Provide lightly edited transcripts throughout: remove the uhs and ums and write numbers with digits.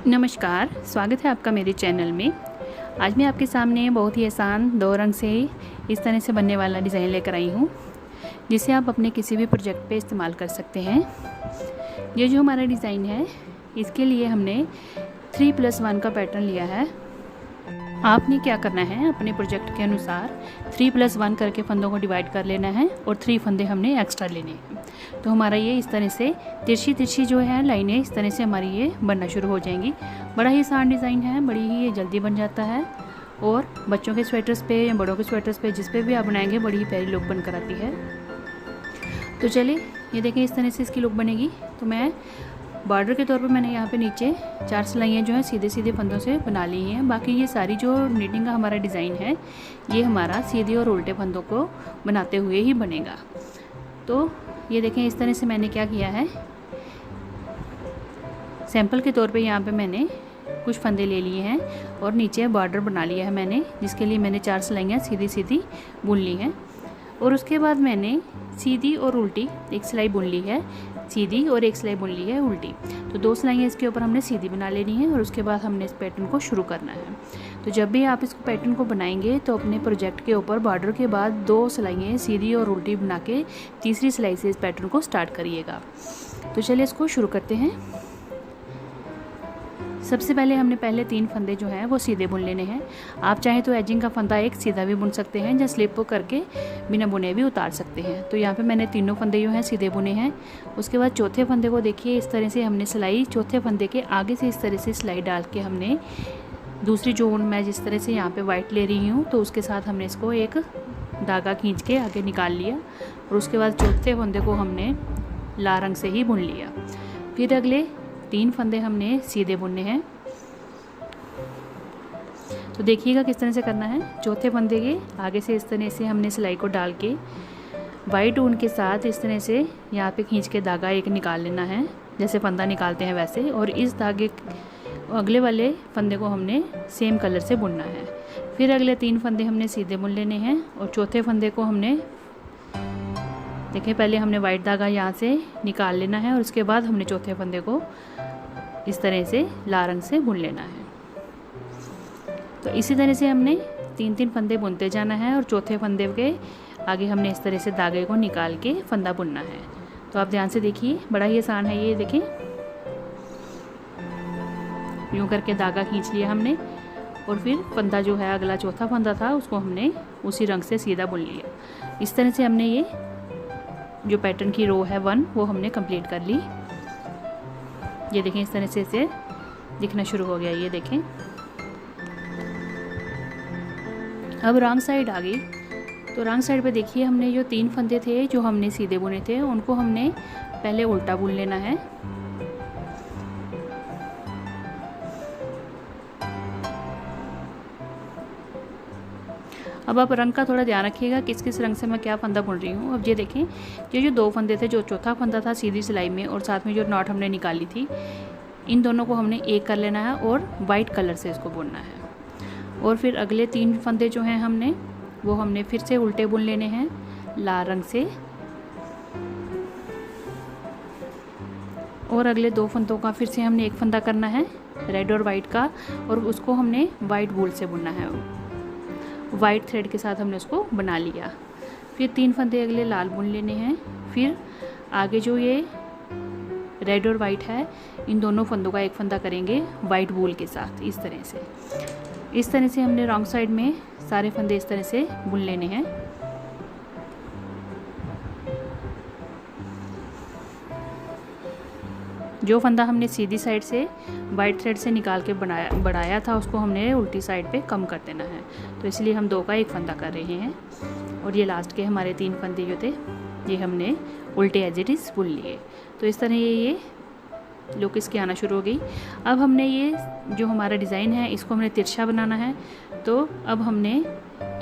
नमस्कार, स्वागत है आपका मेरे चैनल में। आज मैं आपके सामने बहुत ही आसान 2 रंग से इस तरह से बनने वाला डिज़ाइन लेकर आई हूँ, जिसे आप अपने किसी भी प्रोजेक्ट पे इस्तेमाल कर सकते हैं। ये जो हमारा डिज़ाइन है, इसके लिए हमने 3+1 का पैटर्न लिया है। आपने क्या करना है, अपने प्रोजेक्ट के अनुसार 3+1 करके फंदों को डिवाइड कर लेना है और 3 फंदे हमने एक्स्ट्रा लेने हैं। तो हमारा ये इस तरह से तिरछी जो है लाइनें इस तरह से हमारी ये बनना शुरू हो जाएंगी। बड़ा ही आसान डिज़ाइन है, बड़ी ही ये जल्दी बन जाता है और बच्चों के स्वेटर्स पे या बड़ों के स्वेटर्स पे जिस पे भी आप बनाएंगे बड़ी ही प्यारी लुक बनकर आती है। तो चलिए ये देखें, इस तरह से इसकी लुक बनेगी। तो मैं बॉर्डर के तौर पर मैंने यहाँ पे नीचे 4 सिलाइयाँ जो है सीधे सीधे फंदों से बना ली हैं। बाकी ये सारी जो नीटिंग का हमारा डिज़ाइन है, ये हमारा सीधे और उल्टे फंदों को बनाते हुए ही बनेगा। तो ये देखें, इस तरह से मैंने क्या किया है, सैंपल के तौर पे यहाँ पे मैंने कुछ फंदे ले लिए हैं और नीचे बॉर्डर बना लिया है मैंने, जिसके लिए मैंने 4 सिलाइयाँ सीधी सीधी बुन ली हैं। और उसके बाद मैंने सीधी और उल्टी एक सिलाई बुन ली है सीधी और एक सिलाई बुन ली है उल्टी। तो 2 सिलाइयाँ इसके ऊपर हमने सीधी बना लेनी है और उसके बाद हमने इस पैटर्न को शुरू करना है। तो जब भी आप इस पैटर्न को बनाएंगे तो अपने प्रोजेक्ट के ऊपर बॉर्डर के बाद 2 सिलाइयाँ सीधी और उल्टी बना के तीसरी सिलाई से इस पैटर्न को स्टार्ट करिएगा। तो चलिए इसको शुरू करते हैं। सबसे पहले हमने पहले 3 फंदे जो हैं वो सीधे बुन लेने हैं। आप चाहें तो एजिंग का फंदा एक सीधा भी बुन सकते हैं या स्लिप करके बिना बुने भी उतार सकते हैं। तो यहाँ पे मैंने तीनों फंदे जो हैं सीधे बुने हैं। उसके बाद चौथे फंदे को देखिए, इस तरह से हमने सिलाई चौथे फंदे के आगे से इस तरह से सिलाई डाल के हमने दूसरी जो मैं जिस तरह से यहाँ पे वाइट ले रही हूँ, तो उसके साथ हमने इसको एक धागा खींच के आगे निकाल लिया और उसके बाद चौथे फंदे को हमने लाल रंग से ही बुन लिया। फिर अगले 3 फंदे हमने सीधे बुनने हैं। तो देखिएगा किस तरह से करना है। चौथे फंदे के आगे से इस तरह से हमने सिलाई को डाल के वाइट ऊन के साथ इस तरह से यहाँ पे खींच के धागा एक निकाल लेना है, जैसे फंदा निकालते हैं वैसे। और इस धागे अगले वाले फंदे को हमने सेम कलर से बुनना है। फिर अगले 3 फंदे हमने सीधे बुन लेने हैं और चौथे फंदे को हमने देखिए, पहले हमने वाइट धागा यहाँ से निकाल लेना है और उसके बाद हमने चौथे फंदे को इस तरह से लाल रंग से बुन लेना है। तो इसी तरह से हमने 3-3 फंदे बुनते जाना है और चौथे फंदे के आगे हमने इस तरह से धागे को निकाल के फंदा बुनना है। तो आप ध्यान से देखिए, बड़ा ही आसान है ये। देखें, यूँ करके धागा खींच लिया हमने और फिर फंदा जो है अगला चौथा फंदा था उसको हमने उसी रंग से सीधा बुन लिया। इस तरह से हमने ये जो पैटर्न की रो है 1 वो हमने कंप्लीट कर ली। ये देखें, इस तरह से इसे दिखना शुरू हो गया। ये देखें, अब रॉन्ग साइड आ गई। तो रॉन्ग साइड पे देखिए, हमने जो 3 फंदे थे जो हमने सीधे बुने थे उनको हमने पहले उल्टा बुन लेना है। अब आप रंग का थोड़ा ध्यान रखिएगा, किस किस रंग से मैं क्या फंदा बुन रही हूँ। अब ये देखें, ये जो 2 फंदे थे, जो चौथा फंदा था सीधी सिलाई में और साथ में जो नॉट हमने निकाली थी, इन दोनों को हमने एक कर लेना है और वाइट कलर से इसको बुनना है। और फिर अगले 3 फंदे जो हैं वो हमने फिर से उल्टे बुन लेने हैं लाल रंग से। और अगले 2 फंदों का फिर से हमने एक फंदा करना है रेड और वाइट का, और उसको हमने वाइट वूल से बुनना है। वाइट थ्रेड के साथ हमने उसको बना लिया। फिर 3 फंदे अगले लाल बुन लेने हैं। फिर आगे जो ये रेड और वाइट है, इन दोनों फंदों का एक फंदा करेंगे वाइट वूल के साथ। इस तरह से हमने रॉन्ग साइड में सारे फंदे इस तरह से बुन लेने हैं। जो फंदा हमने सीधी साइड से वाइट थ्रेड से निकाल के बढ़ाया था उसको हमने उल्टी साइड पे कम कर देना है। तो इसलिए हम 2 का एक फंदा कर रहे हैं। और ये लास्ट के हमारे 3 फंदे जो थे ये हमने उल्टे एज इट इज़ बुन लिए। तो इस तरह ये लुक इसकी आना शुरू हो गई। अब हमने ये जो हमारा डिज़ाइन है इसको हमने तिरछा बनाना है। तो अब हमने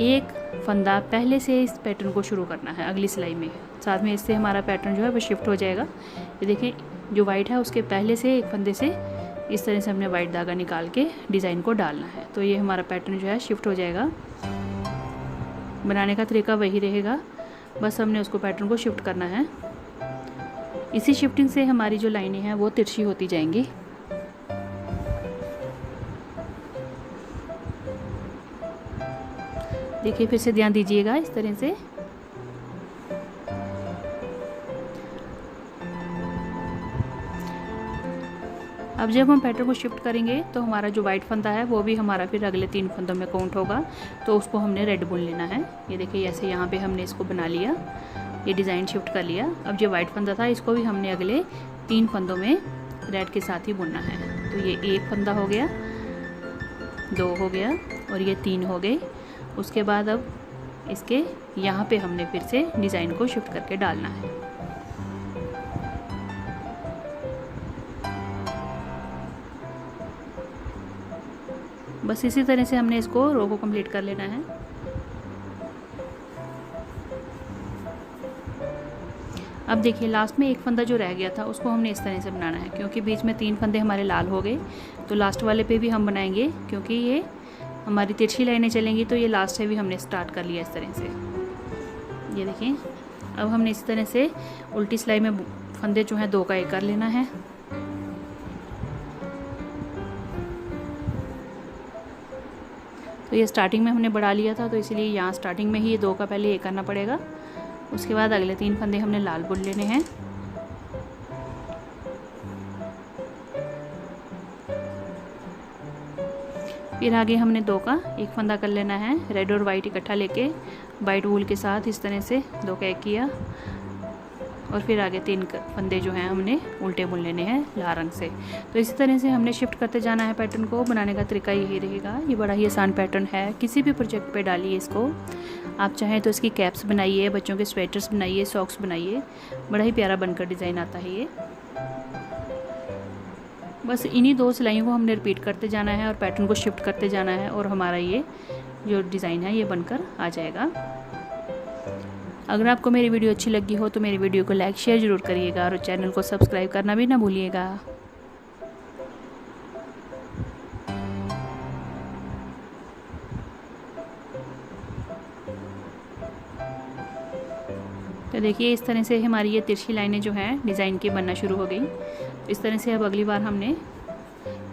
एक फंदा पहले से इस पैटर्न को शुरू करना है अगली सिलाई में। साथ में इससे हमारा पैटर्न जो है वो शिफ्ट हो जाएगा। ये देखें, जो वाइट है उसके पहले से एक फंदे से इस तरह से हमने वाइट धागा निकाल के डिज़ाइन को डालना है। तो ये हमारा पैटर्न जो है शिफ्ट हो जाएगा। बनाने का तरीका वही रहेगा, बस हमने उसको पैटर्न को शिफ्ट करना है। इसी शिफ्टिंग से हमारी जो लाइनें हैं वो तिरछी होती जाएंगी। देखिए फिर से ध्यान दीजिएगा इस तरह से। अब जब हम पैटर्न को शिफ्ट करेंगे तो हमारा जो वाइट फंदा है वो भी हमारा फिर अगले 3 फंदों में काउंट होगा, तो उसको हमने रेड बुन लेना है। ये देखिए ऐसे यहाँ पे हमने इसको बना लिया, ये डिज़ाइन शिफ्ट कर लिया। अब जो वाइट फंदा था इसको भी हमने अगले 3 फंदों में रेड के साथ ही बुनना है। तो ये 1 फंदा हो गया, 2 हो गया और ये 3 हो गए। उसके बाद अब इसके यहाँ पे हमने फिर से डिज़ाइन को शिफ्ट करके डालना है। बस इसी तरह से हमने इसको रो को कंप्लीट कर लेना है। अब देखिए लास्ट में 1 फंदा जो रह गया था उसको हमने इस तरह से बनाना है, क्योंकि बीच में 3 फंदे हमारे लाल हो गए, तो लास्ट वाले पे भी हम बनाएंगे, क्योंकि ये हमारी तिरछी लाइनें चलेंगी। तो ये लास्ट से भी हमने स्टार्ट कर लिया इस तरह से। ये देखिए अब हमने इस तरह से उल्टी सिलाई में फंदे जो हैं 2 का 1 कर लेना है। तो ये स्टार्टिंग में हमने बढ़ा लिया था, तो इसलिए यहाँ स्टार्टिंग में ही ये 2 का पहले 1 करना पड़ेगा। उसके बाद अगले 3 फंदे हमने लाल बुन लेने हैं। फिर आगे हमने 2 का 1 फंदा कर लेना है, रेड और वाइट इकट्ठा लेके वाइट वूल के साथ इस तरह से 2 का 1 किया। और फिर आगे 3 फंदे जो हैं हमने उल्टे बुन लेने हैं लाल रंग से। तो इसी तरह से हमने शिफ्ट करते जाना है पैटर्न को। बनाने का तरीका यही रहेगा। ये बड़ा ही आसान पैटर्न है, किसी भी प्रोजेक्ट पे डालिए इसको। आप चाहें तो इसकी कैप्स बनाइए, बच्चों के स्वेटर्स बनाइए, सॉक्स बनाइए, बड़ा ही प्यारा बनकर डिज़ाइन आता है ये। बस इन्हीं 2 सिलाइयों को हमने रिपीट करते जाना है और पैटर्न को शिफ्ट करते जाना है, और हमारा ये जो डिज़ाइन है ये बनकर आ जाएगा। अगर आपको मेरी वीडियो अच्छी लगी हो तो मेरी वीडियो को लाइक शेयर ज़रूर करिएगा और चैनल को सब्सक्राइब करना भी ना भूलिएगा। तो देखिए इस तरह से हमारी ये तिरछी लाइनें जो हैं डिज़ाइन की बनना शुरू हो गई। इस तरह से अब अगली बार हमने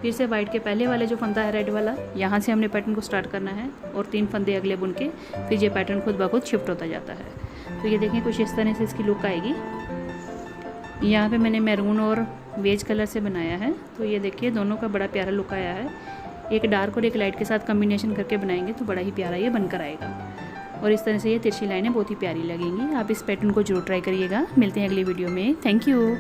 फिर से वाइट के पहले वाले जो फंदा है रेड वाला, यहाँ से हमने पैटर्न को स्टार्ट करना है और 3 फंदे अगले बुन के फिर ये पैटर्न खुद ब खुद शिफ्ट होता जाता है। तो ये देखें कुछ इस तरह से इसकी लुक आएगी। यहाँ पे मैंने मैरून और बेज कलर से बनाया है, तो ये देखिए दोनों का बड़ा प्यारा लुक आया है। एक डार्क और एक लाइट के साथ कम्बिनेशन करके बनाएंगे तो बड़ा ही प्यारा ये बनकर आएगा। और इस तरह से ये तिरछी लाइनें बहुत ही प्यारी लगेंगी। आप इस पैटर्न को जरूर ट्राई करिएगा। मिलते हैं अगली वीडियो में। Thank you.